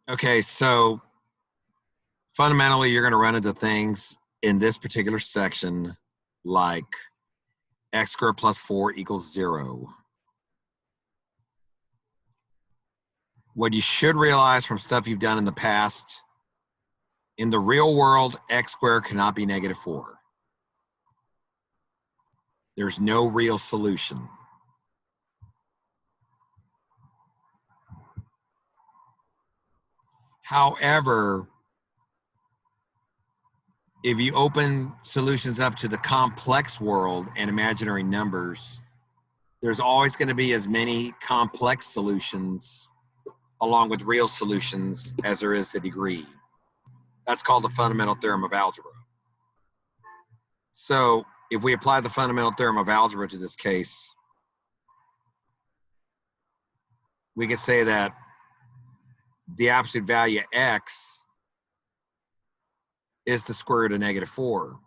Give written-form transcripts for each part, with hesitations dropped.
Okay, so fundamentally, you're going to run into things in this particular section like x squared plus 4 equals 0. What you should realize from stuff you've done in the past, in the real world, x squared cannot be negative 4. There's no real solution. However, if you open solutions up to the complex world and imaginary numbers, there's always going to be as many complex solutions along with real solutions as there is the degree. That's called the fundamental theorem of algebra. So if we apply the fundamental theorem of algebra to this case, we could say that the absolute value x is the square root of negative 4.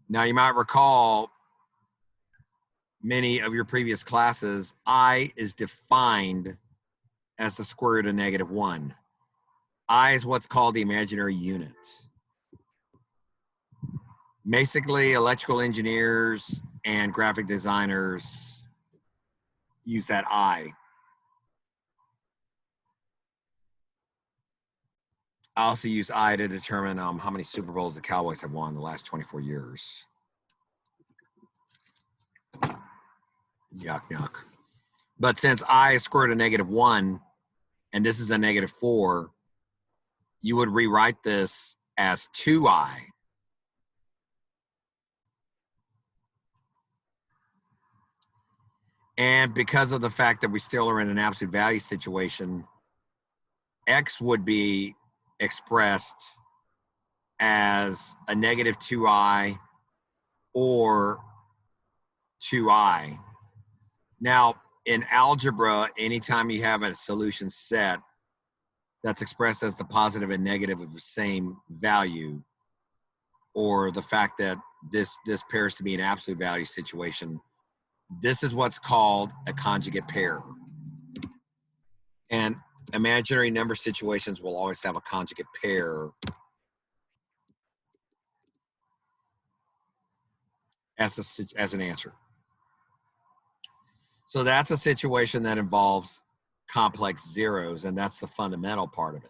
Now you might recall many of your previous classes, I is defined as the square root of negative 1. I is what's called the imaginary unit. Basically, electrical engineers and graphic designers use that I. I also use I to determine how many Super Bowls the Cowboys have won in the last 24 years. Yuck, yuck. But since I is square root of negative 1, and this is a negative 4, you would rewrite this as 2I. And because of the fact that we still are in an absolute value situation, x would be expressed as a negative 2I or 2I. Now, in algebra, anytime you have a solution set that's expressed as the positive and negative of the same value, or the fact that this pairs to be an absolute value situation, this is what's called a conjugate pair. And imaginary number situations will always have a conjugate pair as an answer. So that's a situation that involves complex zeros, and that's the fundamental part of it.